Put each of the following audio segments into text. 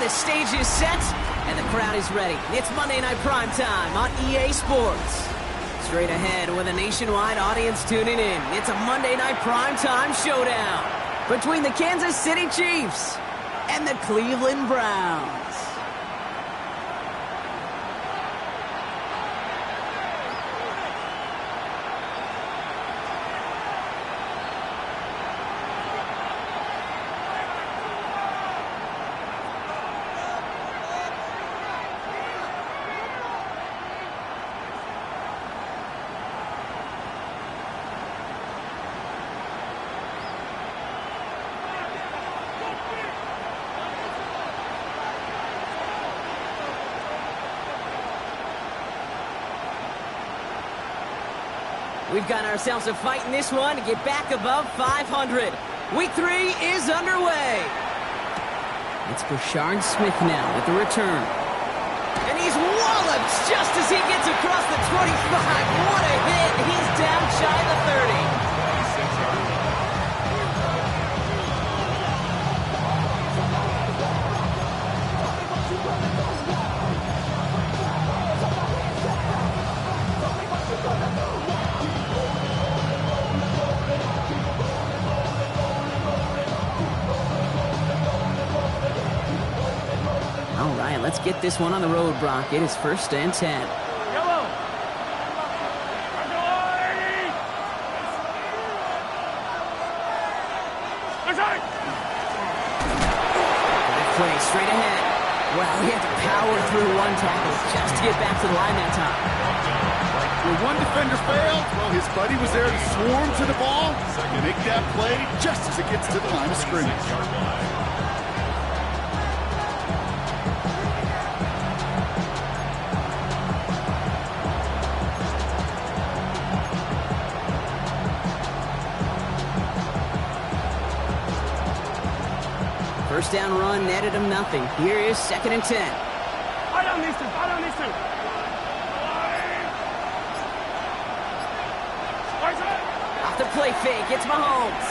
The stage is set, and the crowd is ready. It's Monday Night Prime Time on EA Sports. Straight ahead with a nationwide audience tuning in, it's a Monday Night Prime Time showdown between the Kansas City Chiefs and the Cleveland Browns. We've got ourselves a fight in this one to get back above 500. Week 3 is underway. It's Brashard Smith now with the return. And he's walloped just as he gets across the 25. What a hit. He's down shy of the 30. Let's get this one on the road, Brock. It is 1st and 10. Yellow. Good play, straight ahead. Well, he had to power through one tackle just to get back to the line that time. When one defender failed, well, his buddy was there to swarm to the ball and make that play just as it gets to the line of scrimmage. First down run netted him nothing. Here is 2nd and 10. I don't need to. Off the play fake, it's Mahomes.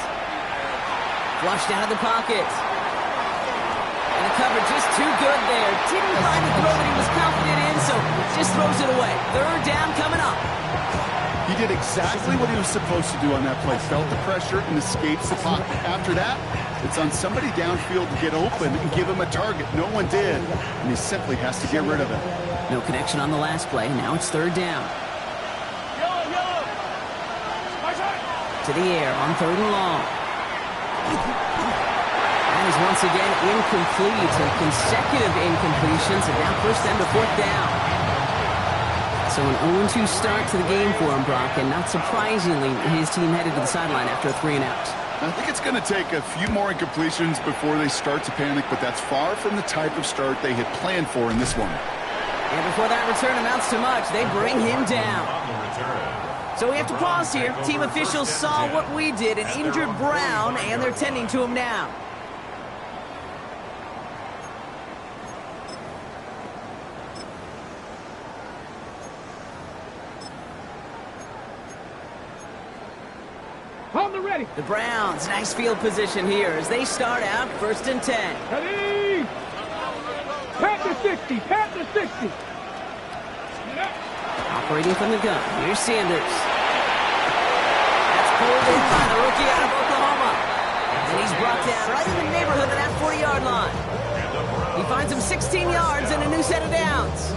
Flushed out of the pocket. And the cover just too good there. Didn't find the throw that he was confident in, so just throws it away. 3rd down coming up. He did exactly what he was supposed to do on that play. Felt the pressure and escapes the pocket. After that, it's on somebody downfield to get open and give him a target. No one did, and he simply has to get rid of it. No connection on the last play. Now it's 3rd down. Yellow. To the air on 3rd and long. That is once again incomplete. And consecutive incompletions, and now push them to 4th down. So an 0-2 start to the game for him, Brock, and not surprisingly, his team headed to the sideline after a 3-and-out. I think it's going to take a few more incompletions before they start to panic, but that's far from the type of start they had planned for in this one. And before that return amounts to much, they bring him down. So we have to pause here. Team officials saw what we did, an injured Brown, and they're tending to him now. Ready. The Browns, nice field position here as they start out 1st and 10. Ready. Pat to 60. Operating from the gun, here's Sanders. That's pulled in by the rookie out of Oklahoma. And he's brought down right in the neighborhood of that 40-yard line. He finds him 16 yards and a new set of downs.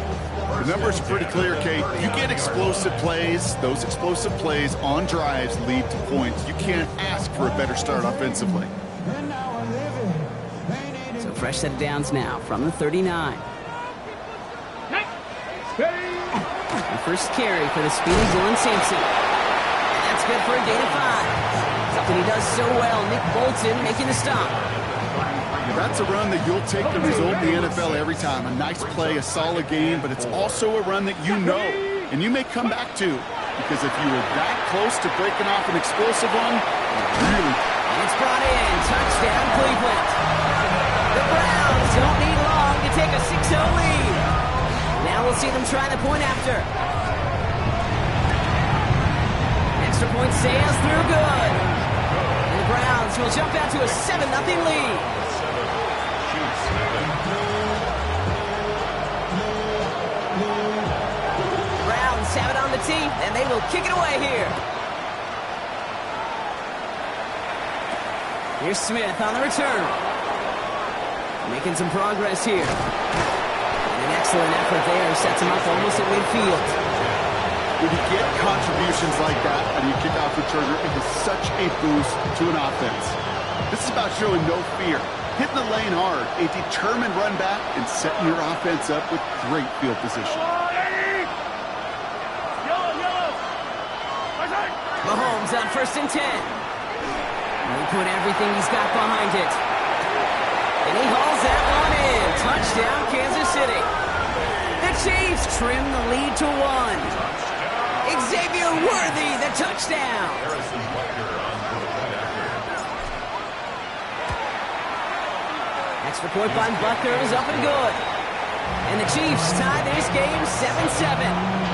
The numbers are pretty clear, Kate. You get explosive plays. Those explosive plays on drives lead to points. You can't ask for a better start offensively. So fresh set of downs now from the 39. The first carry for the speedy Dylan Sampson. And that's good for a gain of 5. Something he does so well. Nick Bolton making the stop. That's a run that you'll take the result in the NFL every time. A nice play, a solid game, but it's also a run that you know, and you may come back to, because if you were that close to breaking off an explosive one, really. It's brought in. Touchdown, Cleveland. The Browns don't need long to take a 6-0 lead. Now we'll see them try the point after. Extra point sails through good. And the Browns will jump out to a 7-0 lead. will kick it away here. Here's Smith on the return. Making some progress here. And an excellent effort there. Sets him up almost at midfield. When you get contributions like that on your kickoff returner, it is such a boost to an offense. This is about showing no fear, hitting the lane hard, a determined run back, and setting your offense up with great field position. Mahomes on 1st and 10. He put everything he's got behind it. And he hauls that one in. Touchdown, Kansas City. The Chiefs trim the lead to 1. Xavier Worthy, the touchdown. Extra point by Butker is up and good. And the Chiefs tie this game 7-7.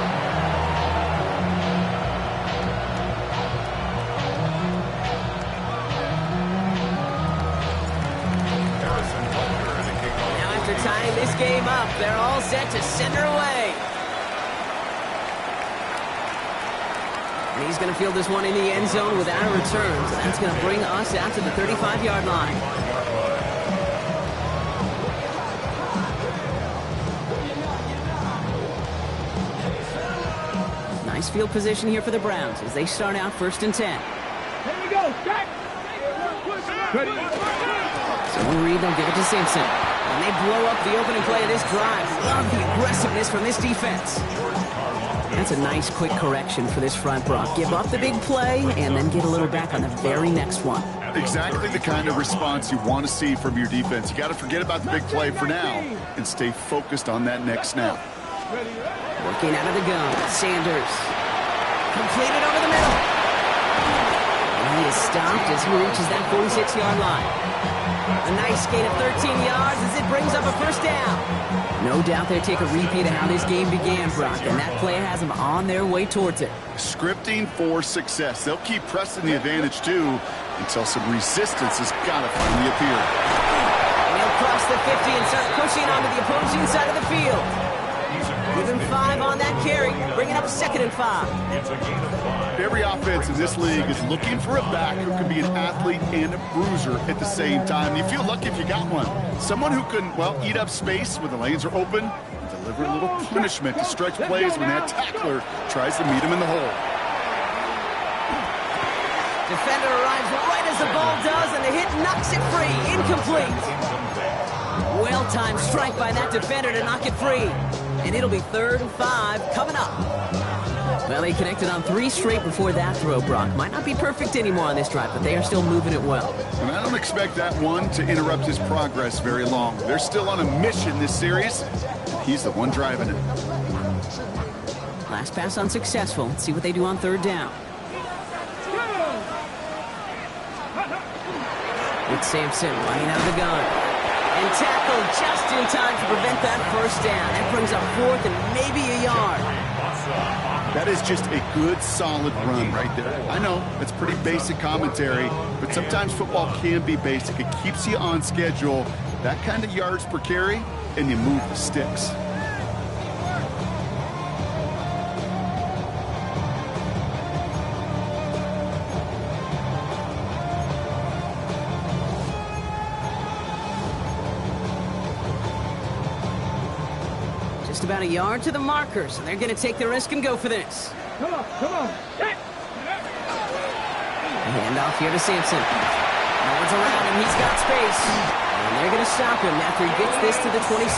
Tying this game up, they're all set to send her away. And he's going to field this one in the end zone without a return, so that's going to bring us out to the 35-yard line. Nice field position here for the Browns as they start out 1st and 10. Here we go, Jack. So we'll read, they'll give it to Simpson. And they blow up the opening play of this drive. Love the aggressiveness from this defense. That's a nice quick correction for this front, Brock. Give up the big play and then get a little back on the very next one. Exactly the kind of response you want to see from your defense. You got to forget about the big play for now and stay focused on that next snap. Working out of the gun, Sanders. Completed over the middle. And he is stopped as he reaches that 46-yard line. A nice gain of 13 yards as it brings up a 1st down. No doubt they take a repeat of how this game began, Brock, and that play has them on their way towards it. Scripting for success. They'll keep pressing the advantage, too, until some resistance has got to finally appear. They'll cross the 50 and start pushing onto the opposing side of the field. Give him 5 on that carry, bringing up 2nd and 5. Every offense in this league is looking for a back who can be an athlete and a bruiser at the same time. You feel lucky if you got one. Someone who can, well, eat up space when the lanes are open and deliver a little punishment to stretch plays when that tackler tries to meet him in the hole. Defender arrives right as the ball does, and the hit knocks it free. Incomplete. Well-timed strike by that defender to knock it free. And it'll be 3rd and 5 coming up. Well, they connected on 3 straight before that throw, Brock. Might not be perfect anymore on this drive, but they are still moving it well. And I don't expect that one to interrupt his progress very long. They're still on a mission this series. He's the one driving it. Last pass unsuccessful. Let's see what they do on 3rd down. It's Sampson running out of the gun. And tackled just in time to prevent that 1st down. That brings up 4th and maybe a yard. That is just a good, solid run right there. I know, it's pretty basic commentary, but sometimes football can be basic. It keeps you on schedule, that kind of yards per carry, and you move the sticks. Just about a yard to the markers, and they're going to take the risk and go for this. Come on. Hand off here to Sampson. No one's around him. He's got space. And they're going to stop him after he gets this to the 26.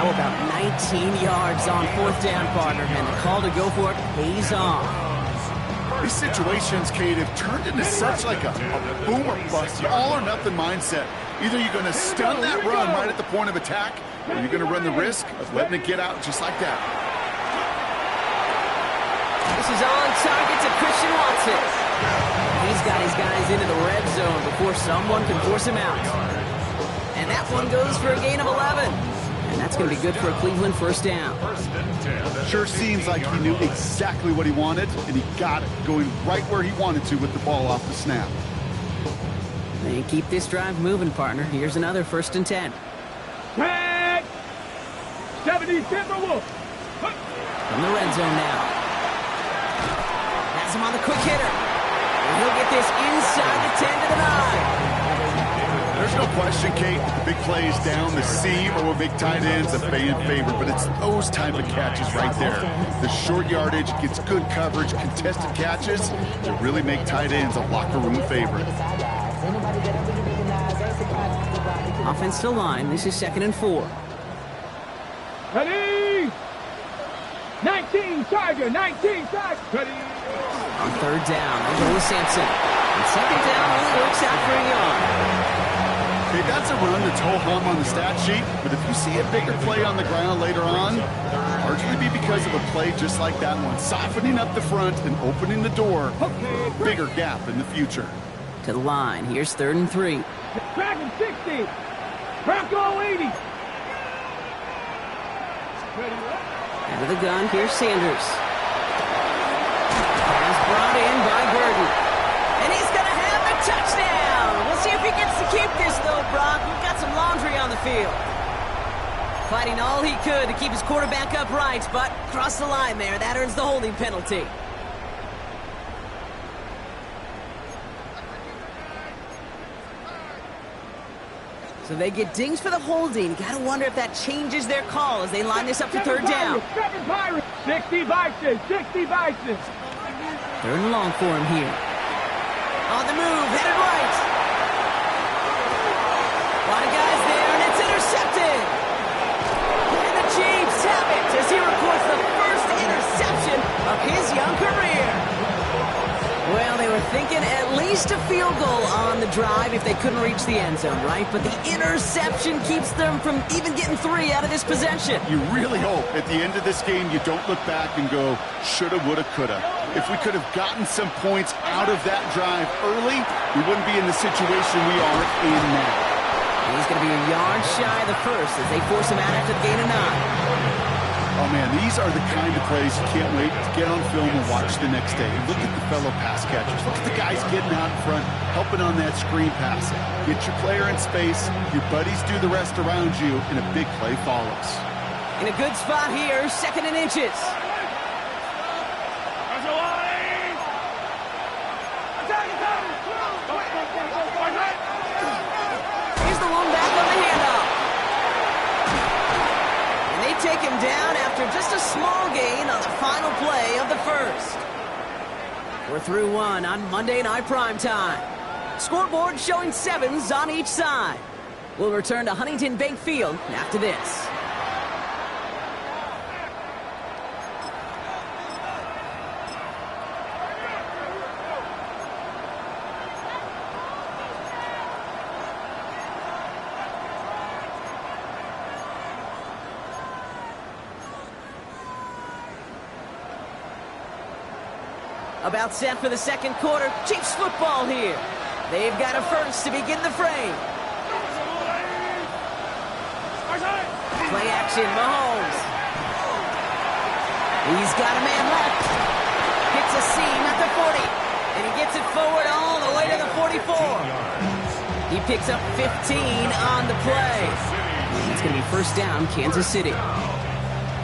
How about 19 yards on 4th down, partner? And the call to go for it pays off. These situations, Kate, have turned into such like a boom or bust, all or nothing mindset. Either you're going to stun that run right at the point of attack, or you're going to run the risk of letting it get out just like that. This is on target to Christian Watson. He's got his guys into the red zone before someone can force him out. And that one goes for a gain of 11. And that's going to be good for a Cleveland 1st down. Sure seems like he knew exactly what he wanted, and he got it, going right where he wanted to with the ball off the snap. They keep this drive moving, partner. Here's another 1st and 10. Tag! 70 Timberwolves. From the red zone now. Has him on the quick hitter. And he'll get this inside the 10 to the 9. There's no question, Kate, the big plays down the seam or big tight ends a fan favorite, but it's those type of catches right there. The short yardage gets good coverage, contested catches that really make tight ends a locker room favorite. Offensive line, this is 2nd and 4. Ready? 19, Tiger, 19, Tiger. Ready? On 3rd down, they'll go with Sampson. And 2nd down only works out for a yard. Okay, that's a run that's ho-hum on the stat sheet, but if you see a bigger play on the ground later on, largely be because of a play just like that one, softening up the front and opening the door for a bigger gap in the future. To the line, here's 3rd and 3. Dragon 60. Bronco 80. Out of the gun, here's Sanders. Pass brought in by Burton. And he's going to have the touchdown. We'll see if he gets to keep this, though, Brock. We've got some laundry on the field. Fighting all he could to keep his quarterback upright, but cross the line there. That earns the holding penalty. So they get dings for the holding. Got to wonder if that changes their call as they line this up for 3rd down. 60 Bison, 60 Bison. 3rd and long for him here. On the move, headed right. A lot of guys there, and it's intercepted. And the Chiefs have it as he records the first interception of his young career. Well, they were thinking at least a field goal on the drive if they couldn't reach the end zone, right? But the interception keeps them from even getting 3 out of this possession. You really hope at the end of this game you don't look back and go, shoulda, woulda, coulda. If we could have gotten some points out of that drive early, we wouldn't be in the situation we are in now. He's going to be a yard shy of the first as they force him out after the gain of 9. Oh, man, these are the kind of plays you can't wait to get on film and watch the next day. Look at the fellow pass catchers. Look at the guys getting out in front, helping on that screen pass. Get your player in space, your buddies do the rest around you, and a big play follows. In a good spot here, 2nd and inches. Here's the one back on the handoff. And they take him down after just a small gain on the final play of the first. We're through 1 on Monday Night Primetime. Scoreboard showing 7s on each side. We'll return to Huntington Bank Field after this. About set for the 2nd quarter. Chiefs football here. They've got a first to begin the frame. Play action, Mahomes. He's got a man left. Hits a seam at the 40. And he gets it forward all the way to the 44. He picks up 15 on the play. It's going to be 1st down, Kansas City.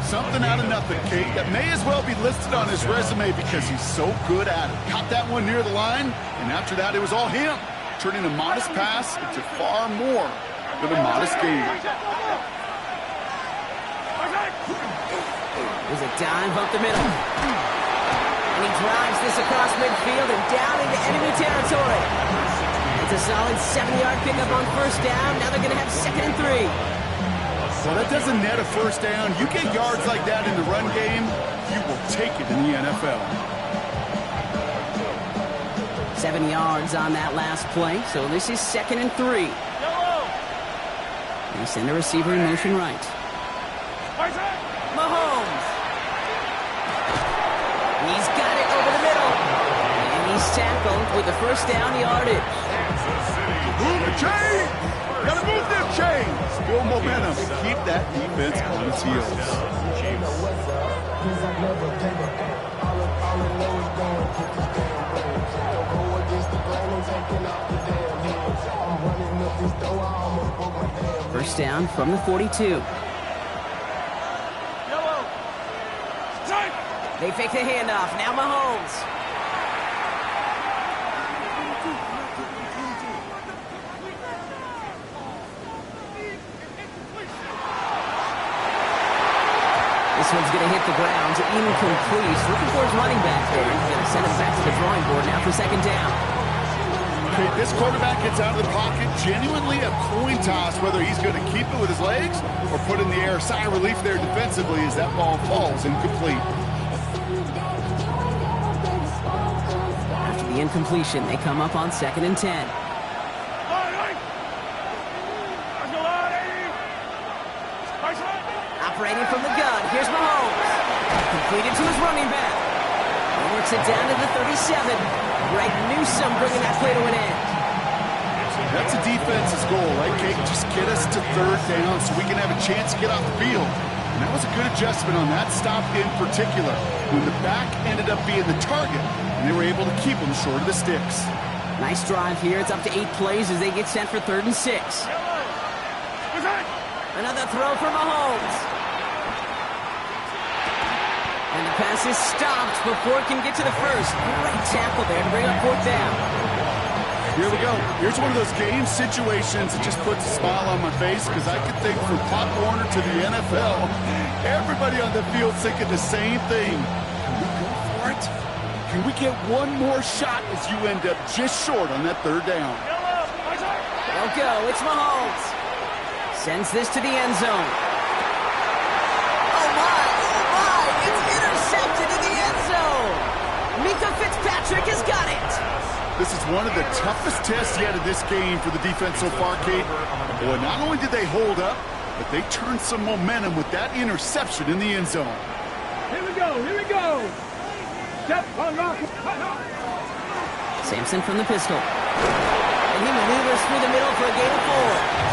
Something out of nothing, Kate, that may as well be listed on his resume because he's so good at it. Caught that one near the line, and after that, it was all him. Turning a modest pass into far more than a modest gain. There's a dive up the middle. And he drives this across midfield and down into enemy territory. It's a solid 7-yard pickup on 1st down. Now they're going to have 2nd and 3. Well, that doesn't net a 1st down. You get yards like that in the run game, you will take it in the NFL. 7 yards on that last play, so this is 2nd and 3. They send a receiver in motion right. Mahomes. He's got it over the middle. And he's tackled with the 1st down yardage. Move the chain! Gotta move them chains! Build momentum and keep that defense on its heels. First down from the 42. They fake the handoff. Now Mahomes. This one's going to hit the ground. Incomplete. Looking for his running back there. He's going to send it back to the drawing board now for second down. Okay, this quarterback gets out of the pocket. Genuinely a coin toss whether he's going to keep it with his legs or put in the air. Sigh of relief there defensively as that ball falls incomplete. After the incompletion, they come up on 2nd and 10. Operating from the gun, here's Mahomes. Completed to his running back. He works it down to the 37. Greg Newsome bringing that play to an end. That's a defense's goal, right, Kate? Just get us to 3rd down so we can have a chance to get off the field. And that was a good adjustment on that stop in particular, when the back ended up being the target, and they were able to keep him short of the sticks. Nice drive here. It's up to 8 plays as they get set for 3rd and 6. Another throw for Mahomes. And the pass is stopped before it can get to the first. Great tackle there to bring up 4th down. Here we go. Here's one of those game situations that just puts a smile on my face because I could think from Pop Warner to the NFL, everybody on the field thinking the same thing. Can we go for it? Can we get one more shot as you end up just short on that 3rd down? They'll go. It's Mahomes. Sends this to the end zone. Oh my! It's intercepted in the end zone. Mika Fitzpatrick has got it. This is one of the toughest tests yet of this game for the defense so far, Kate. Boy, not only did they hold up, but they turned some momentum with that interception in the end zone. Here we go, here we go. Step on rock. Sampson from the pistol. And he maneuvers through the middle for a gain of 4.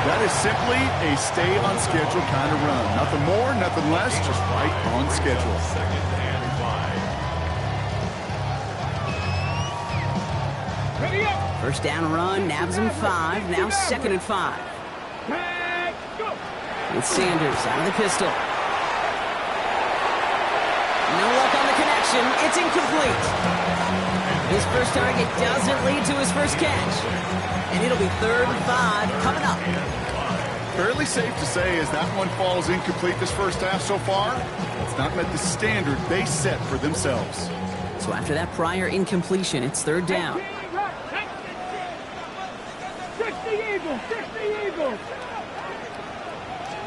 That is simply a stay on schedule kind of run. Nothing more, nothing less, just right on schedule. Ready up. First down run, nabs him 5, now 2nd and 5. With Sanders out of the pistol. No luck on the connection, it's incomplete. His first target doesn't lead to his first catch. And it'll be 3rd and 5 coming up. Fairly safe to say as that one falls incomplete this first half so far, it's not met the standard they set for themselves. So after that prior incompletion, it's 3rd down. 60 Eagles, 60 Eagles.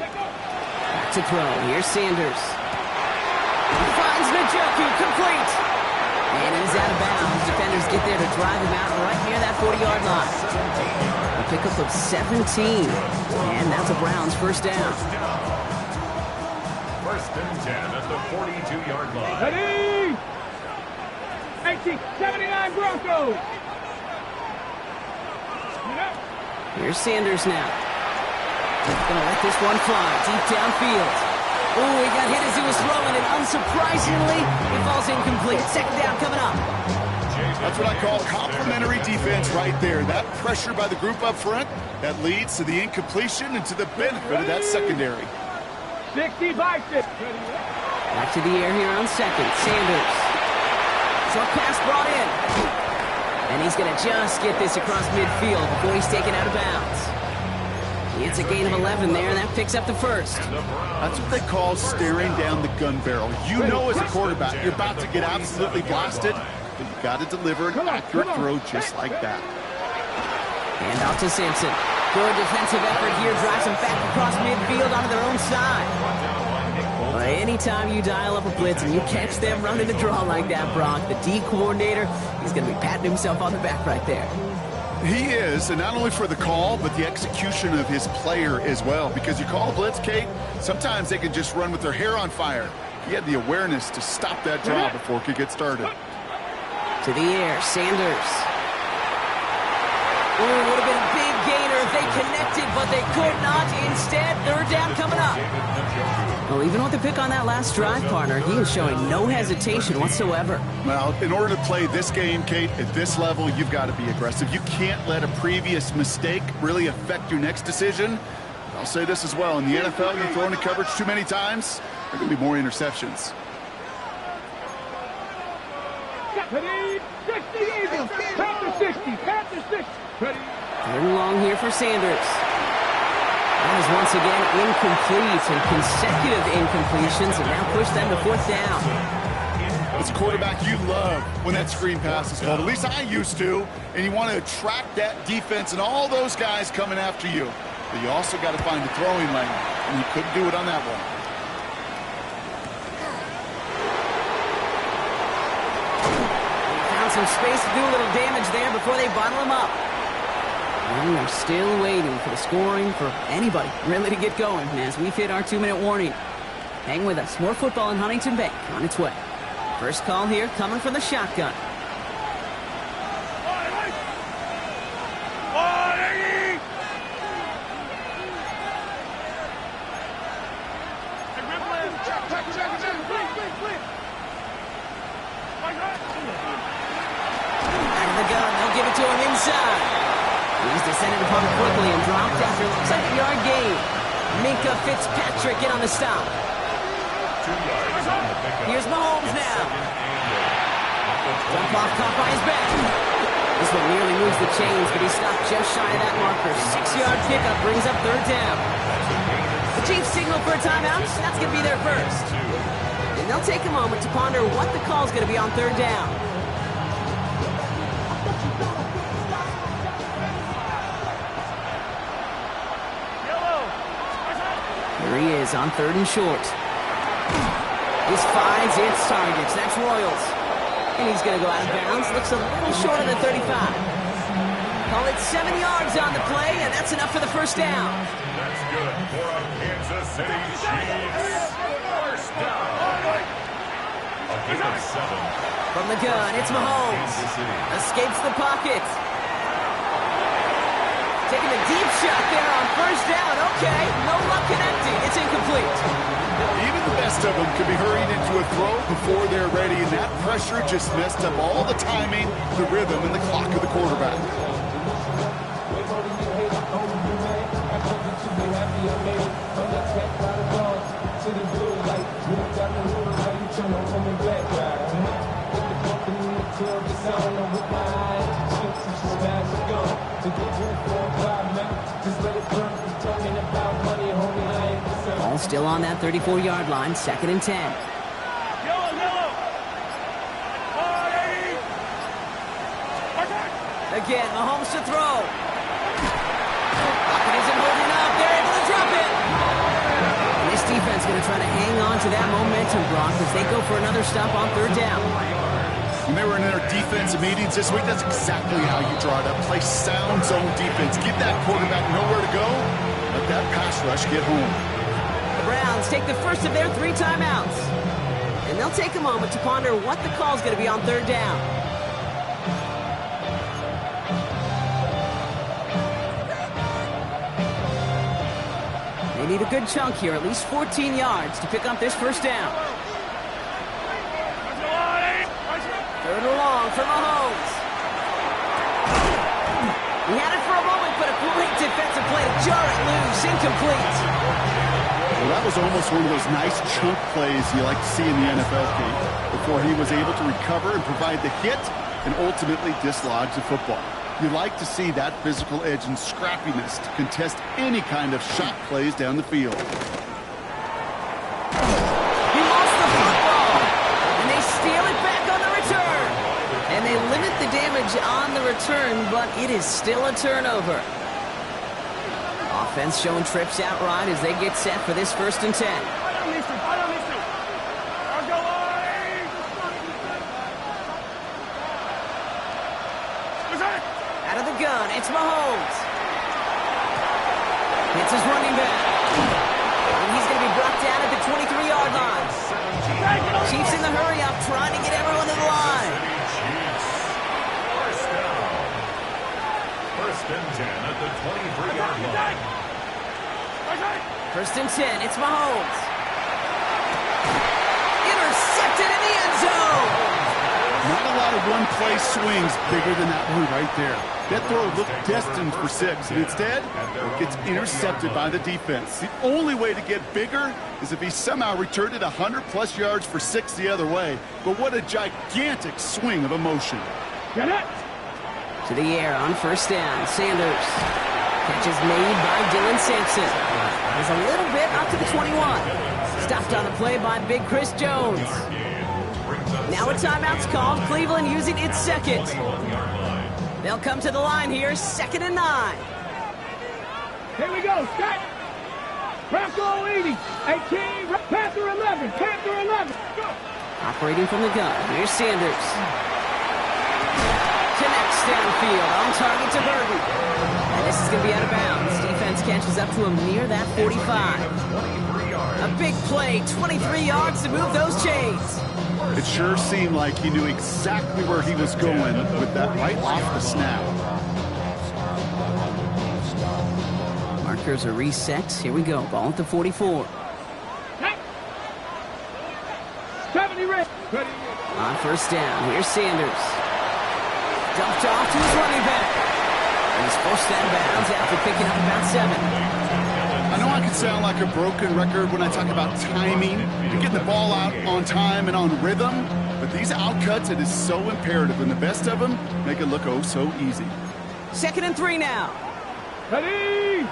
Back to throw, here's Sanders. Finds Njoku, complete. And he's out of bounds. Defenders get there to drive him out right near that 40-yard line. A pickup of 17. And that's a Browns first down. 1st and 10 at the 42-yard line. Ready? 1879 Broncos. Here's Sanders now. He's going to let this one fly deep downfield. Oh, he got hit as he was throwing, and unsurprisingly, it falls incomplete. 2nd down coming up. That's what I call complimentary defense right there. That pressure by the group up front, that leads to the incompletion and to the benefit of that secondary. 60 by 6. Back to the air here on 2nd. Sanders. Short pass brought in. And he's going to just get this across midfield before he's taken out of bounds. It's a gain of 11 there, and that picks up the first. That's what they call staring down the gun barrel. You know as a quarterback, you're about to get absolutely blasted, but you got to deliver an accurate throw just like that. Hand off to Simpson. Good defensive effort here, drives him back across midfield onto their own side. Well, anytime you dial up a blitz and you catch them running a draw like that, Brock, the D coordinator, he's going to be patting himself on the back right there. He is, and not only for the call, but the execution of his player as well. Because you call a blitz, Kate, sometimes they can just run with their hair on fire. He had the awareness to stop that draw before it could get started. To the air, Sanders. Oh, it would have been a big gainer if they connected, but they could not. Instead, 3rd down coming up. Well, even with the pick on that last drive, partner, he is showing no hesitation whatsoever. Well, in order to play this game, Kate, at this level, you've got to be aggressive. You can't let a previous mistake really affect your next decision. I'll say this as well. In the NFL, you throw into coverage too many times, there are going to be more interceptions. 60 Eagles. Panther 60. Panther 60. Ready? 3rd and long here for Sanders. That is once again incomplete, and consecutive incompletions have now pushed them to 4th down. As a quarterback, you love when that screen pass is called. At least I used to. And you want to attract that defense and all those guys coming after you. But you also got to find the throwing lane, and you couldn't do it on that one. Found some space to do a little damage there before they bottle him up. And they're still waiting for the scoring for anybody really to get going as we've hit our 2-minute warning. Hang with us. More football in Huntington Bank on its way. First call here coming from the shotgun. Out of the gun, they'll give it to him inside. He's descended upon it quickly and dropped after looks like a yard gain. Minka Fitzpatrick in on the stop. 2 yards on the pickup. Here's Mahomes now. Dump off caught by his back. This one nearly moves the chains, but he stopped just shy of that marker. 6-yard pickup brings up 3rd down. The Chiefs signal for a timeout. That's going to be their first. And they'll take a moment to ponder what the call's going to be on 3rd down. Here he is on 3rd and short. This finds its targets. That's Royals. And he's going to go out of bounds. Looks a little shorter than 35. Call it 7 yards on the play, and that's enough for the 1st down. That's good for a Kansas City Chiefs. 1st down. A gain of 7. From the gun, it's Mahomes. Escapes the pocket. Taking a deep shot there on 1st down. Okay, no luck connecting. It's incomplete. Even the best of them could be hurried into a throw before they're ready, and that pressure just messed up all the timing, the rhythm, and the clock of the quarterback. Ball still on that 34-yard line, 2nd and 10. Again, Mahomes to throw. Pocket isn't holding up. They're able to drop it. And this defense going to try to hang on to that momentum, Brock, as they go for another stop on 3rd down. When they were in their defensive meetings this week, that's exactly how you draw it up. Play sound zone defense. Give that quarterback nowhere to go. Let that pass rush get home. The Browns take the first of their 3 timeouts. And they'll take a moment to ponder what the call's going to be on 3rd down. They need a good chunk here, at least 14 yards to pick up this 1st down. 3rd and long for Mahomes. He had it for a moment, but a great defensive play to jar it loose. Incomplete. Well, that was almost one of those nice chunk plays you like to see in the NFL, Pete, before he was able to recover and provide the hit and ultimately dislodge the football. You like to see that physical edge and scrappiness to contest any kind of shot plays down the field. He lost the football, and they steal it back on the return. And they limit the damage on the return, but it is still a turnover. Offense showing trips outright as they get set for this 1st and 10. Out of the gun, it's Mahomes. Hits his running back. And he's going to be brought down at the 23-yard line. Chiefs in the hurry-up, trying to get everyone to the line. First and 10 at the 23-yard line. 1st and 10, it's Mahomes. Intercepted in the end zone. Not a lot of one-play swings bigger than that one right there. That throw looked destined for 6, and instead, it gets intercepted by the defense. The only way to get bigger is if he somehow returned it 100-plus yards for 6 the other way. But what a gigantic swing of emotion. Get it! To the air on 1st down, Sanders. Catch is made by Dylan Sampson. Is a little bit up to the 21. Stopped on the play by Big Chris Jones. Now a timeout's called. Cleveland using its second. They'll come to the line here, 2nd and 9. Here we go, set. Bronco 80, 18, Panther 11, Panther 11. Go. Operating from the gun, here's Sanders. Connects downfield, on target to Burton. And this is going to be out of bounds. Defense catches up to him near that 45. A big play, 23 yards to move those chains. It sure seemed like he knew exactly where he was going with that right off the snap. Markers are reset. Here we go. Ball at the 44. 70 ready. On first down, here's Sanders. Dumped off to his running back. And he's forced out of bounds after picking up about 7. I know I can sound like a broken record when I talk about timing and getting the ball out on time and on rhythm, but these outcuts, it is so imperative, and the best of them make it look oh so easy. 2nd and 3 now. Ready.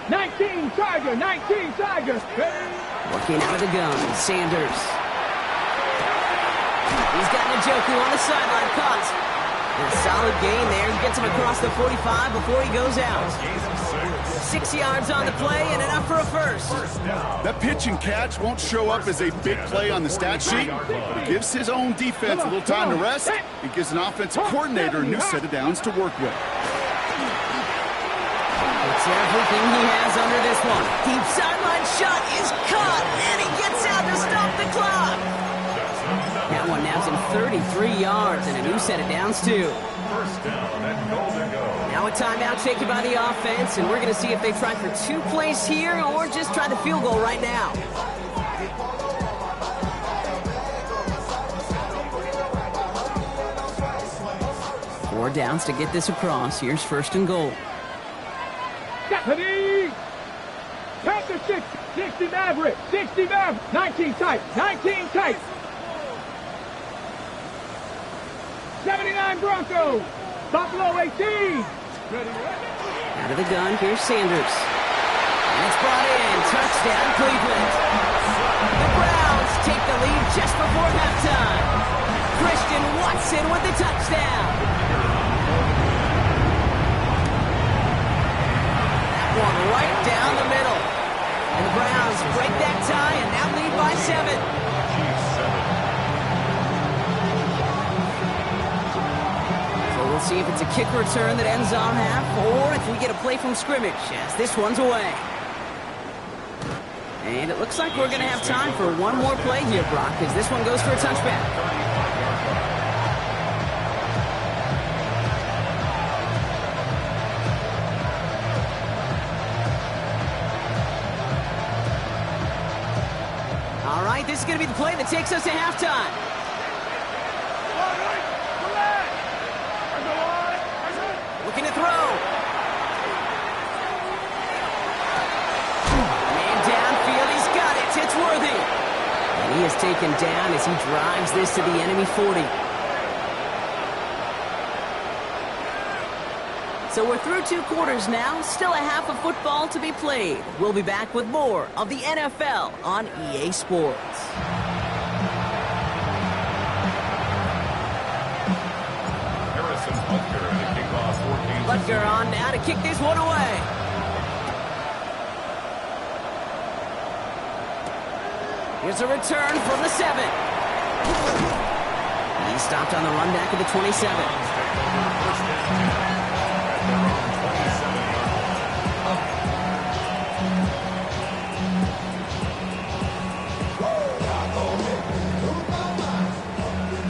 19 Tiger, 19 Tiger. Working out of the gun, Sanders. He's got Njoku on the sideline, caught. And a solid gain there. He gets him across the 45 before he goes out. 6 yards on the play and enough for a first. That pitch and catch won't show up as a big play on the stat sheet, but it gives his own defense a little time to rest. It gives an offensive coordinator a new set of downs to work with. It's everything he has under this one. Deep sideline shot is caught, and he gets out to stop the clock. That one nabs him 33 yards and a new set of downs, too. First down and goal to go. Now a timeout taken by the offense, and we're going to see if they try for 2 plays here or just try the field goal right now. Four downs to get this across. Here's 1st and goal. Ready. Panther 60 Maverick, 60 Maverick, 19 tight, 19 tight. 79 Broncos, Buffalo 18. Out of the gun, here's Sanders. And it's brought in. Touchdown, Cleveland. The Browns take the lead just before halftime. Christian Watson with the touchdown. That one right down the middle. And the Browns break that tie and now lead by 7. We'll see if it's a kick return that ends on half, or if we get a play from scrimmage, as this one's away. And it looks like we're going to have time for one more play here, Brock, as this one goes for a touchback. All right, this is going to be the play that takes us to halftime. Looking to throw. Man downfield, he's got it. It's Worthy. And he is taken down as he drives this to the enemy 40. So we're through 2 quarters now. Still a half of football to be played. We'll be back with more of the NFL on EA Sports. Butker on now to kick this one away. Here's a return from the 7. He stopped on the run back at the 27.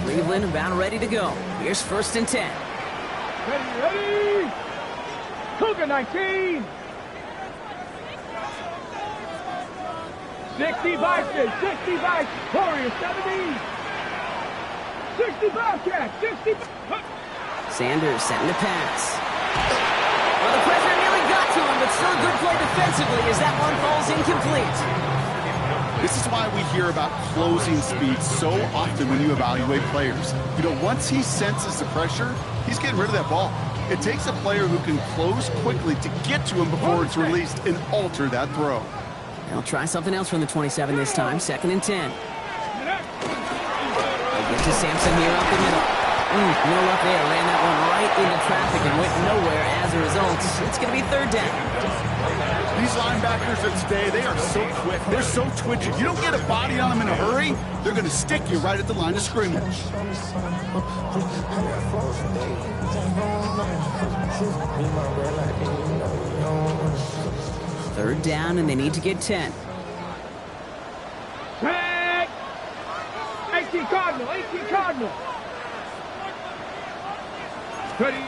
Cleveland about ready to go. Here's 1st and 10. Ready. Cougar 19. 60 Vikings, 60 Vikings, Warriors 70. 60 Bobcats, 60. Sanders setting the pass. Well, the pressure nearly got to him, but still a good play defensively as that one falls incomplete. This is why we hear about closing speed so often when you evaluate players. You know, once he senses the pressure, he's getting rid of that ball. It takes a player who can close quickly to get to him before it's released and alter that throw. They'll try something else from the 27 this time, 2nd and 10. They get to Sampson here up the middle. No luck there, ran that one right into traffic and went nowhere as a result. It's going to be 3rd down. These linebackers of today, they are so quick. They're so twitchy. You don't get a body on them in a hurry, they're going to stick you right at the line of scrimmage. 3rd down, and they need to get 10. Tag! 18 Cardinal, 18 Cardinal. Ready.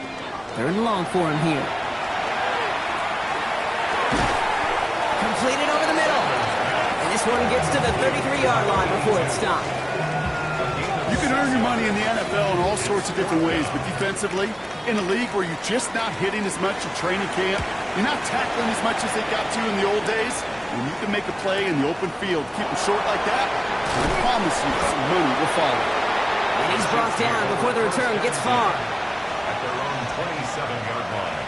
3rd and long for him here. Completed over the middle. And this one gets to the 33-yard line before it's stopped. You can earn your money in the NFL in all sorts of different ways, but defensively, in a league where you're just not hitting as much in training camp, you're not tackling as much as they got to in the old days, when you can make a play in the open field, keep them short like that, I promise you some money will follow. And he's brought down before the return gets far. At their own 27-yard line.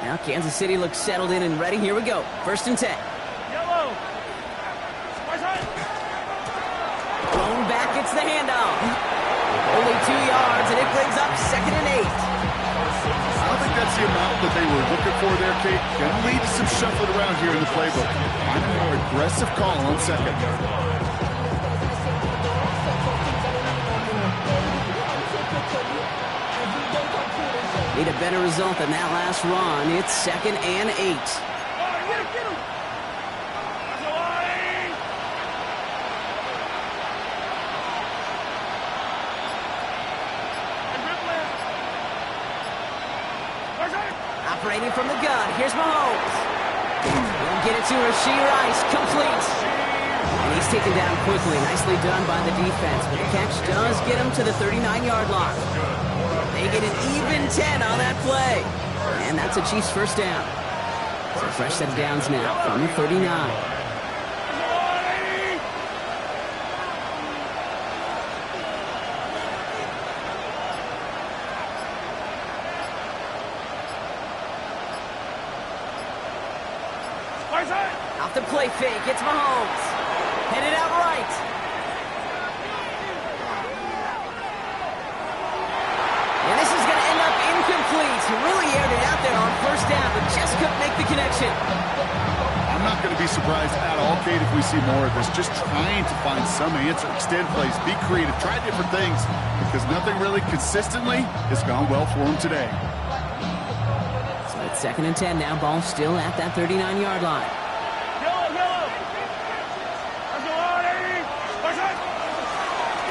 Now Kansas City looks settled in and ready. Here we go. 1st and 10. Yellow. Blown back, it's the handoff. Only 2 yards, and it brings up 2nd and 8. I don't think that's the amount that they were looking for there, Kate. Going to lead to some shuffling around here in the playbook. I'm a more aggressive call on 2nd. Need a better result than that last run. It's 2nd and 8. Operating from the gun. Here's Mahomes. He'll get it to Rashee Rice. Complete. And he's taken down quickly. Nicely done by the defense. But the catch does get him to the 39-yard line. They get an even 10 on that play. And that's a Chiefs 1st down. So a fresh set of downs now from the 39. Off the play fake, it's Mahomes. Headed out right. And this is going to end up incomplete. Really aired it out there on 1st down, but just couldn't make the connection. I'm not going to be surprised at all, Kate, if we see more of this. Just trying to find some answer, extend plays, be creative, try different things, because nothing really consistently has gone well for them today. So it's 2nd and 10 now. Ball still at that 39-yard line.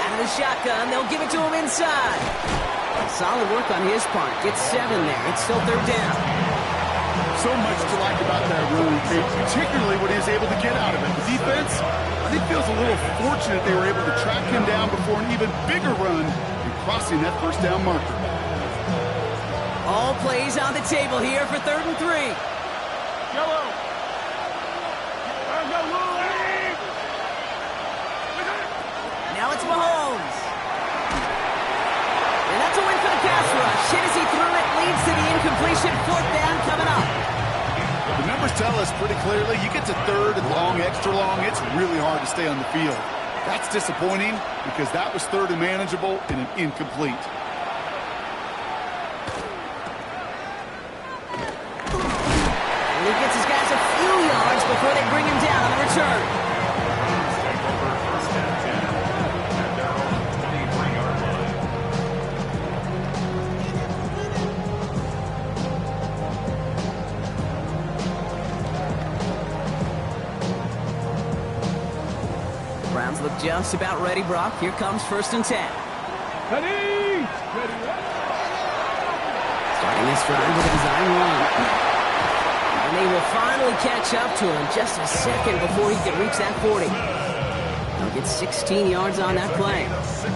Out of the shotgun, they'll give it to him inside. Solid work on his part. Gets 7 there. It's still 3rd down. So much to like about that run, Kate, particularly what he was able to get out of it. The defense, I think, feels a little fortunate they were able to track him down before an even bigger run and crossing that 1st down marker. All plays on the table here for 3rd and 3. Yellow. Now it's Mahomes. And that's a win for the pass rush. Hit as he threw it, leads to the incompletion. 4th down coming up. The numbers tell us pretty clearly, you get to 3rd and long, extra long, it's really hard to stay on the field. That's disappointing because that was 3rd and manageable and an incomplete. And he gets his guys a few yards before they bring him down on the return. Browns look just about ready, Brock. Here comes 1st and 10. Ready. Starting this drive with a design run. And they will finally catch up to him just a second before he can reach that 40. He'll get 16 yards on that play.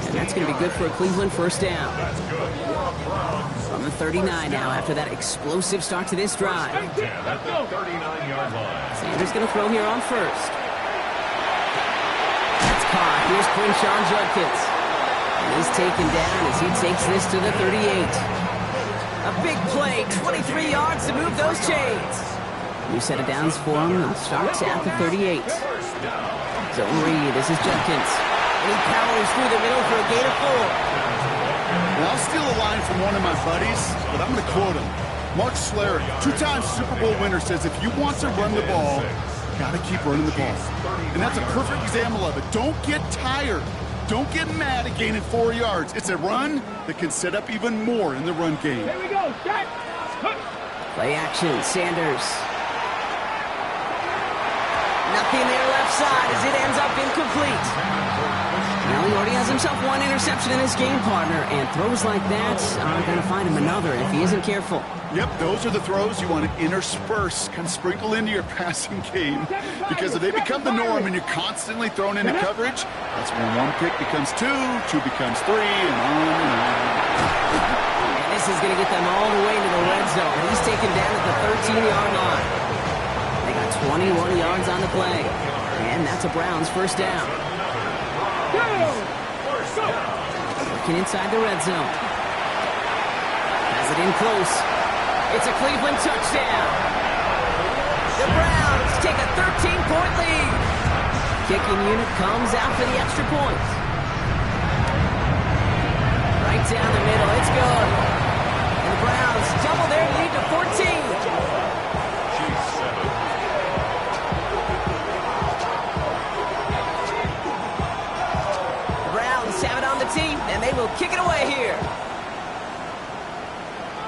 And that's going to be good for a Cleveland 1st down. From the 39 now after that explosive start to this drive. At the 39-yard line. Sanders going to throw here on 1st. caught. Here's Quinshon Judkins. And he's taken down as he takes this to the 38. A big play, 23 yards to move those chains. New set of downs for him. Starts at the 38. Zone read. This is Judkins. And he powers through the middle for a gain of 4. Well, I'll steal a line from one of my buddies, but I'm going to quote him. Mark Schlereth, two-time Super Bowl winner, says if you want to run the ball, you got to keep running the ball. And that's a perfect example of it. Don't get tired. Don't get mad at gaining 4 yards. It's a run that can set up even more in the run game. Here we go, set. Play action, Sanders. Nothing there left side as it ends up incomplete. Now he already has himself one interception in his game, partner, and throws like that are going to find him another if he isn't careful. Yep, those are the throws you want to intersperse, kind of sprinkle into your passing game, because if they become the norm and you're constantly thrown into coverage, that's when one pick becomes two becomes three, and on and on. And this is going to get them all the way into the red zone. He's taken down at the 13-yard line. They got 21 yards on the play, and that's a Browns first down. Working inside the red zone. Has it in close. It's a Cleveland touchdown. The Browns take a 13-point lead. Kicking unit comes out for the extra point. Right down the middle. It's good. And the Browns double their lead to 14. Have it on the team, and they will kick it away here.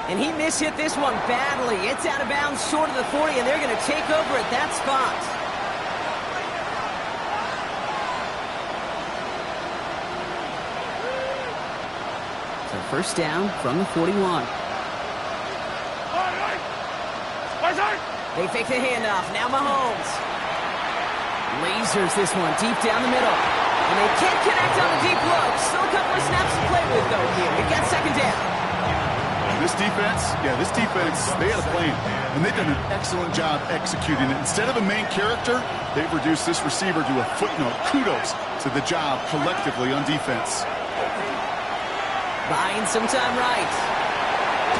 And he mishit this one badly. It's out of bounds short of the 40, and they're going to take over at that spot. So first down from the 41. They fake the handoff. Now Mahomes lasers this one deep down the middle. And they can't connect on the deep look. Still a couple of snaps to play with, though, here. We've got second down. This defense, they had a plan. And they've done an excellent job executing it. Instead of a main character, they've reduced this receiver to a footnote. Kudos to the job collectively on defense. Buying some time right.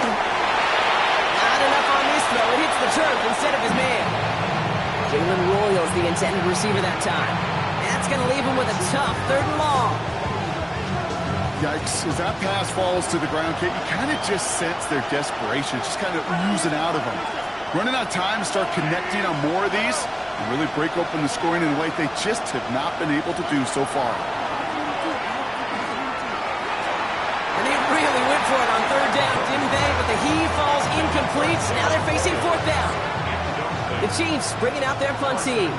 Not enough on this throw. It hits the turf instead of his man. Jalen Royals, the intended receiver that time. That's going to leave him with a tough 3rd and long. Yikes, as that pass falls to the ground, Kate, you kind of just sense their desperation, just kind of oozing out of them. Running out of time to start connecting on more of these and really break open the scoring in a way they just have not been able to do so far. And they really went for it on 3rd down, didn't they? But the heave falls incomplete. Now they're facing 4th down. The Chiefs bringing out their punt team.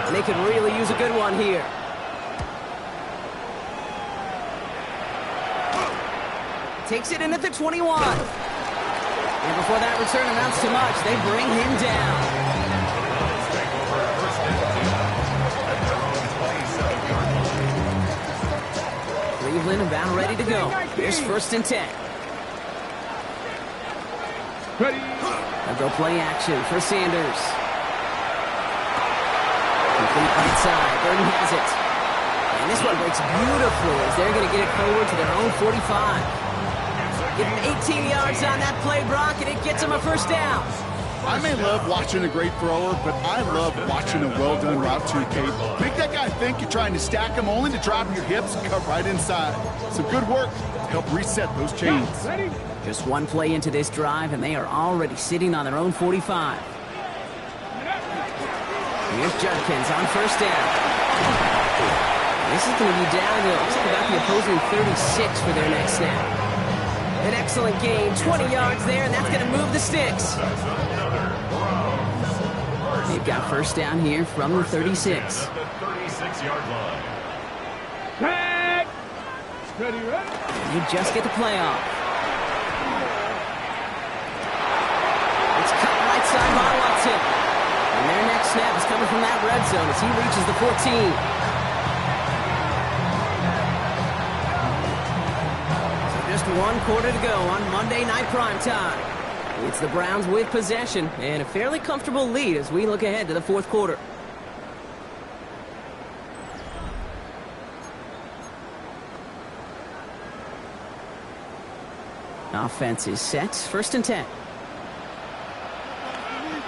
And they could really use a good one here. Takes it in at the 21. And before that return amounts to much, they bring him down. Cleveland about ready to go. Here's 1st and 10. Ready. They'll go play action for Sanders. Complete right side. Burton has it. And this one breaks beautifully as they're going to get it forward to their own 45. Getting 18 yards on that play, Brock, and it gets them a first down. I may love watching a great thrower, but I love watching a well-done route too, Kate. Make that guy think you're trying to stack him only to drop your hips and cut right inside. Some good work to help reset those chains. Ready. Just one play into this drive, and they are already sitting on their own 45. Here's Judkins on first down. This is going to be down to about the opposing 36 for their next snap. An excellent gain, 20 yards there, and that's going to move the sticks. They've got first down here from the 36. The 36-yard line. Tag. Ready, ready. They just get the play off. It's cut right side by Watson. And their next snap is coming from that red zone as he reaches the 14. Just 1 quarter to go on Monday Night Primetime. It's the Browns with possession and a fairly comfortable lead as we look ahead to the 4th quarter. Offense is set. 1st and 10.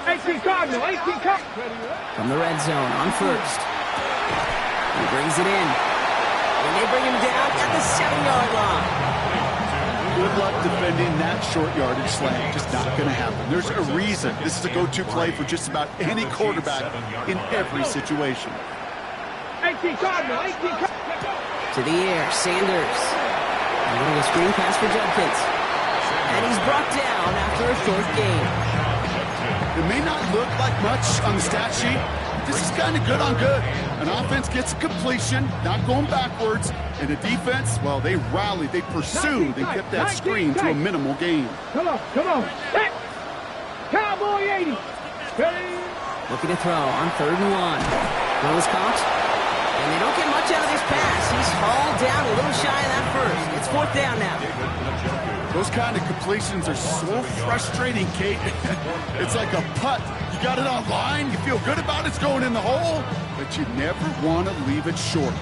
18 Cardinal, 18 Cardinal. From the red zone on 1st. He brings it in. And they bring him down at the 7-yard line. Good luck defending that short yardage slant. Just not going to happen. There's a reason this is a go-to play for just about any quarterback in every situation. 18 Cardinal, 18 Cardinal. To the air, Sanders. A little screen pass for Judkins. And he's brought down after a short gain. It may not look like much on the stat sheet. This is kind of good on good. An offense gets a completion, not going backwards, and a defense, well, they rallied, they pursued, and kept that screen to a minimal gain. Come on, come on. Hey. Cowboy 80. Ready? Looking to throw on 3rd and 1. Throw is caught. And they don't get much out of this pass. He's hauled down a little shy of that first. It's 4th down now. Those kind of completions are so frustrating, Kate. It's like a putt. You got it on line, you feel good about it's going in the hole, but you never want to leave it short.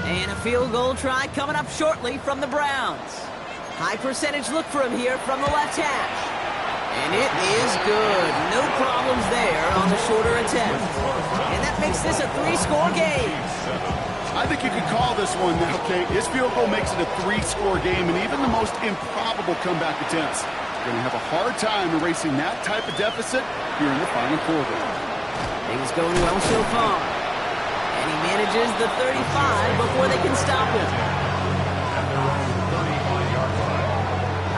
And a field goal try coming up shortly from the Browns. High percentage look for him here from the left hash. And it is good. No problems there on the shorter attempt. And that makes this a 3-score game. I think you could call this one now, Kate. His field goal makes it a 3-score game, and even the most improbable comeback attempts are going to have a hard time erasing that type of deficit here in the final quarter. Things going well so far. And he manages the 35 before they can stop him.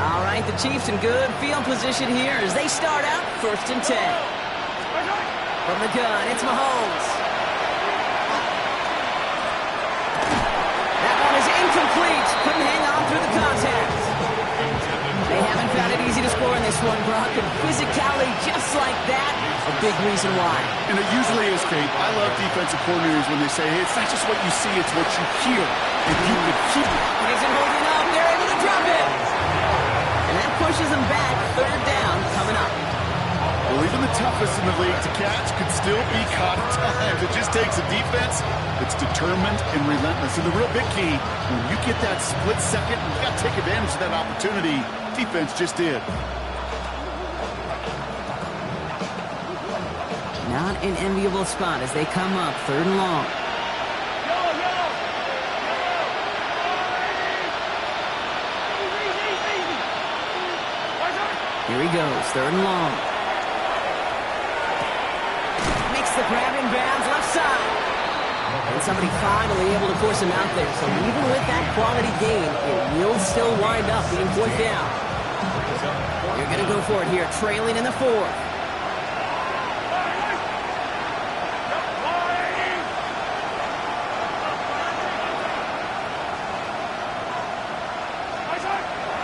All right, the Chiefs in good field position here as they start out 1st and 10. From the gun, it's Mahomes. That one is incomplete. Couldn't hang on through the contact. They haven't found it easy to score in this one, Brock. And physicality just like that, a big reason why. And it usually is, Kate. I love defensive coordinators when they say, hey, it's not just what you see, it's what you hear. If you could keep it. He isn't holding up. They're able to drop it. And that pushes them back. 3rd down coming up. Well, even the toughest in the league to catch could still be caught at times. It just takes a defense that's determined and relentless. And the real big key, when you get that split second, you got to take advantage of that opportunity. Defense just did. Not an enviable spot as they come up 3rd and long. Here he goes, 3rd and long. Makes the grab in bounds left side. And somebody finally able to force him out there. So even with that quality gain, it will still wind up being 4th down. You're going to go for it here, trailing in the 4th.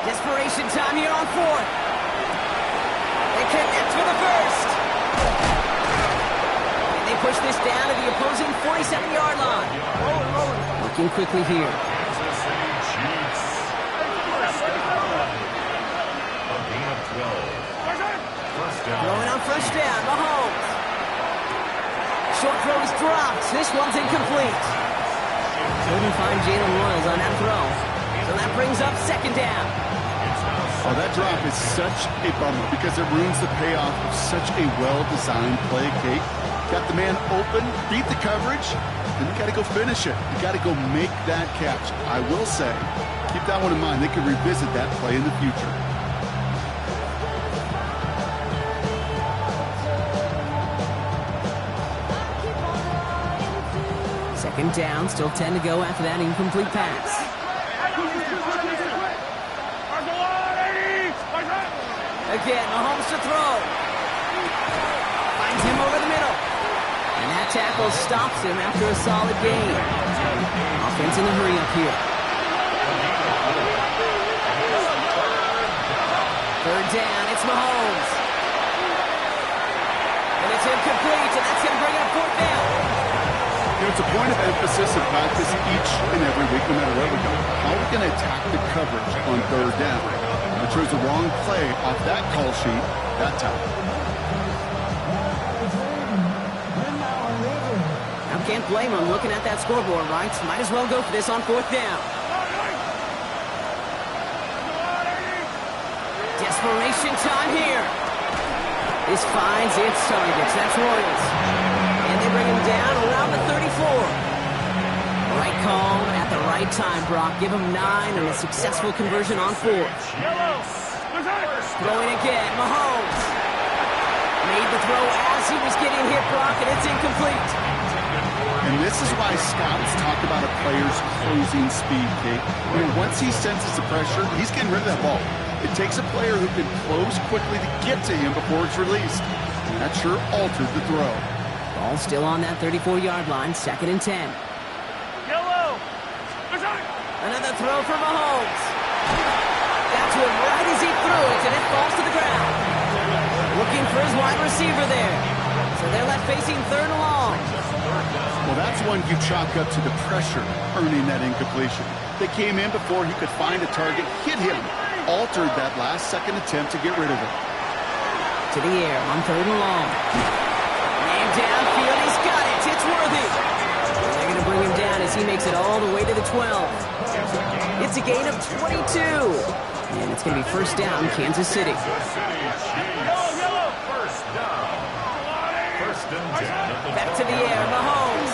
Desperation time here on 4th. They connect for the first. And they push this down to the opposing 47-yard line. Working quickly here. Throwing on 1st down, Mahomes. Short throw is dropped. This one's incomplete. Couldn't find Jalen Royals on that throw. So that brings up 2nd down. Oh, that drop is such a bummer because it ruins the payoff of such a well-designed play, Kate. Got the man open, beat the coverage, then you got to go finish it. You got to go make that catch. I will say, keep that one in mind. They can revisit that play in the future. Second down, still 10 to go after that incomplete pass. Again, Mahomes to throw. Finds him over the middle. And that tackle stops him after a solid gain. Offense in the hurry up here. 3rd down, it's Mahomes. And it's incomplete, and that's going to bring up 4th down. It's a point of emphasis in practice each and every week, no matter where we go. How are we going to attack the coverage on 3rd down? I chose the wrong play off that call sheet that time. How can't blame him looking at that scoreboard, right? Might as well go for this on 4th down. Desperation time here. This finds its targets. That's Royals. And they bring him down around the 34. Right call at the right time, Brock. Give him 9 and a successful conversion on 4th. Throwing again, Mahomes. Made the throw as he was getting hit, Brock, and it's incomplete. And this is why scouts talk about a player's closing speed, Kate. Once he senses the pressure, he's getting rid of that ball. It takes a player who can close quickly to get to him before it's released. And that sure altered the throw. Ball still on that 34-yard line, 2nd and 10. Another throw for Mahomes. That's one right as he threw it, and it falls to the ground. Looking for his wide receiver there. So they're left facing 3rd and long. Well, that's one you chalk up to the pressure earning that incompletion. They came in before he could find a target, hit him, altered that last second attempt to get rid of it. To the air on 3rd and long. And downfield, he's got it. It's Worthy. They're going to bring him down as he makes it all the way to the 12. It's a gain of 22. And it's going to be 1st down, Kansas City. Back to the air, Mahomes.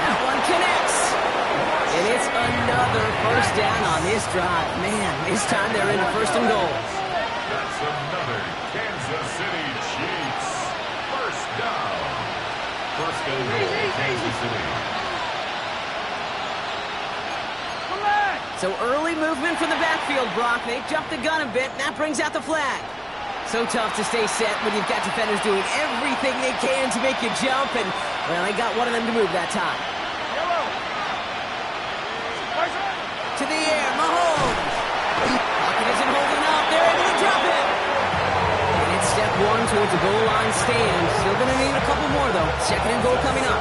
That one connects. And it's another 1st down on this drive. Man, this time they're into 1st and goal. That's another Kansas City Chiefs 1st down. 1st and goal, Kansas City. So early movement from the backfield, Brock. They jumped the gun a bit, and that brings out the flag. So tough to stay set when you've got defenders doing everything they can to make you jump, and, well, they got one of them to move that time. To the air, Mahomes. Pocket isn't holding up. They're able to drop it. And it's step 1 towards the goal line stand. Still going to need a couple more, though. 2nd and goal coming up.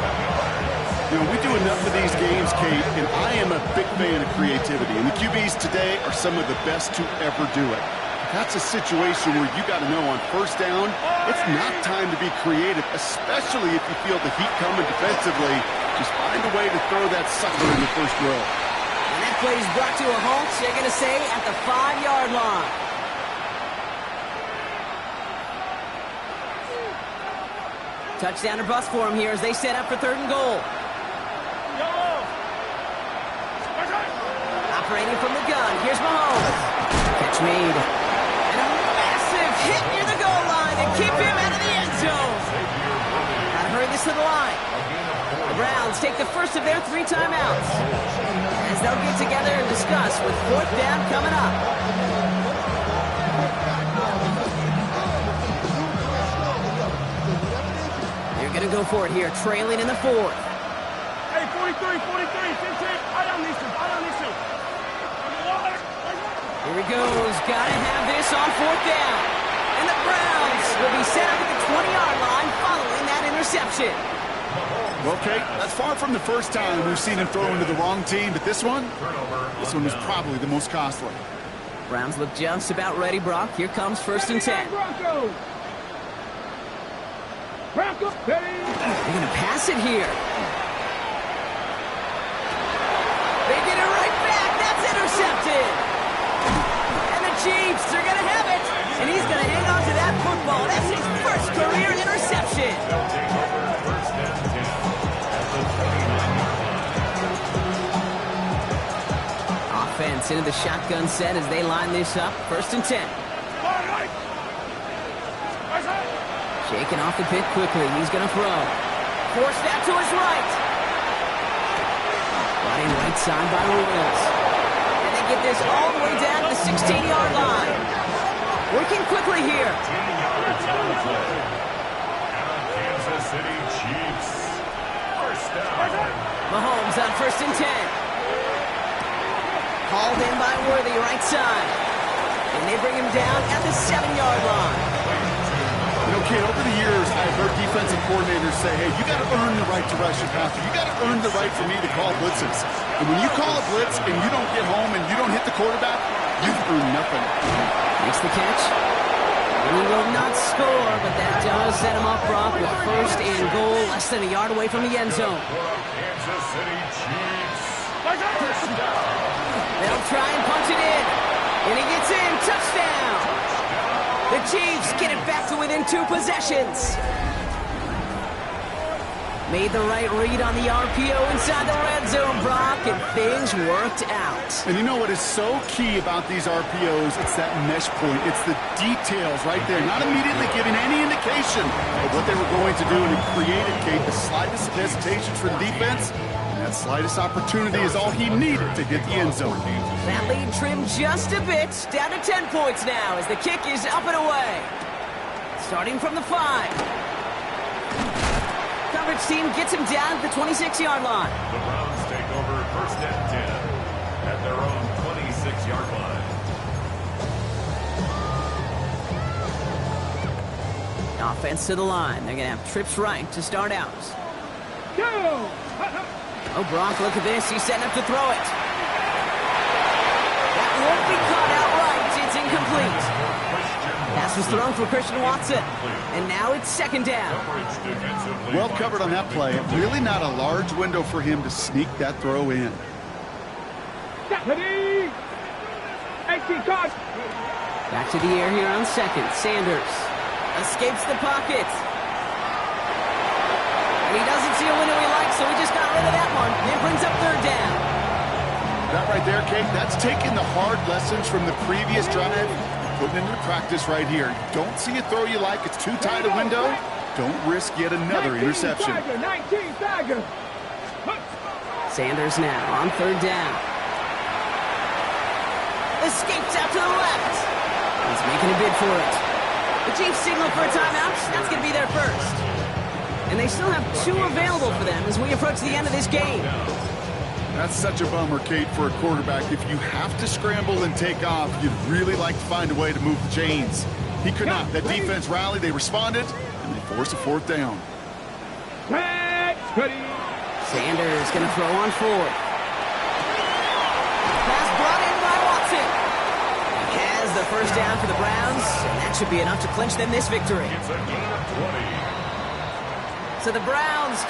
We do enough of these games, Kate, and I am a big fan of creativity. And the QBs today are some of the best to ever do it. That's a situation where you got to know on 1st down, it's not time to be creative, especially if you feel the heat coming defensively. Just find a way to throw that sucker in the 1st row. And that play is brought to a halt, they're going to say, at the 5-yard line. Touchdown or bust for him here as they set up for 3rd and goal. Operating from the gun, here's Mahomes. Catch made. And a massive hit near the goal line to keep him out of the end zone. Gotta hurry this to the line. The Browns take the first of their 3 timeouts as they'll get together and discuss with 4th down coming up. They're going to go for it here, trailing in the 4th. Hey, 43, 15. I don't need to. Here he goes. Gotta have this on 4th down. And the Browns will be set up at the 20-yard line following that interception. Well, Kate, that's far from the first time we've seen him throw into the wrong team, but this one was probably the most costly. Browns look just about ready, Brock. Here comes 1st and 10. Broncos. They're going to pass it here. They get it right back. That's intercepted. And the Chiefs are going to have it. And he's going to hang on to that football. That's his 1st career interception. Offense into the shotgun set as they line this up. 1st and 10. Shaking off the pit quickly. He's going to throw. Force that to his right. Running right side by Royals. And they get this all the way down to the 16-yard line. Working quickly here. Kansas City Chiefs. 1st down. Mahomes on 1st and 10. Called in by Worthy, right side. And they bring him down at the 7-yard line. Kate, over the years, I've heard defensive coordinators say, hey, you got to earn the right to rush your passer. You got to earn the right for me to call blitzes. And when you call a blitz and you don't get home and you don't hit the quarterback, you've earned nothing. Makes the catch. And he will not score, but that does set him up, Brock, with first and goal, less than a yard away from the end zone. Kansas City Chiefs. First down. They'll try and punch it in. And he gets in. Touchdown. The Chiefs get it back to within 2 possessions. Made the right read on the RPO inside the red zone, Brock, and things worked out. And you know what is so key about these RPOs? It's that mesh point. It's the details right there. Not immediately giving any indication of what they were going to do, and it created, Kate, the slightest hesitation for the defense. And that slightest opportunity is all he needed to hit the end zone. That lead trimmed just a bit, down to 10 points now as the kick is up and away. Starting from the 5. Coverage team gets him down at the 26-yard line. The Browns take over first and 10 at their own 26-yard line. Offense to the line. They're going to have trips right to start out. Go! Oh, Brock, look at this. He's setting up to throw it. That won't be caught outright. It's incomplete. Pass was thrown for Christian Watson. And now it's second down. Well covered on that play. Really not a large window for him to sneak that throw in. Deputy! 18 cards. Back to the air here on second. Sanders escapes the pocket. And he doesn't see a window he likes, so he just got rid of that one. It brings up third down. That right there, Kate, that's taking the hard lessons from the previous drive, putting it into practice right here. Don't see a throw you like. It's too tight a window. Don't risk yet another interception. 19 Tiger. Sanders now on third down. Escapes out to the left. He's making a bid for it. The Chiefs signal for a timeout. That's going to be their first. And they still have 2 available for them as we approach the end of this game. That's such a bummer, Kate, for a quarterback. If you have to scramble and take off, you'd really like to find a way to move the chains. He could not. That defense rallied, they responded, and they forced a fourth down. Ready. Sanders going to throw on fourth. Pass brought in by Watson. He has the first down for the Browns, and that should be enough to clinch them this victory. It's a gain of 20. So the Browns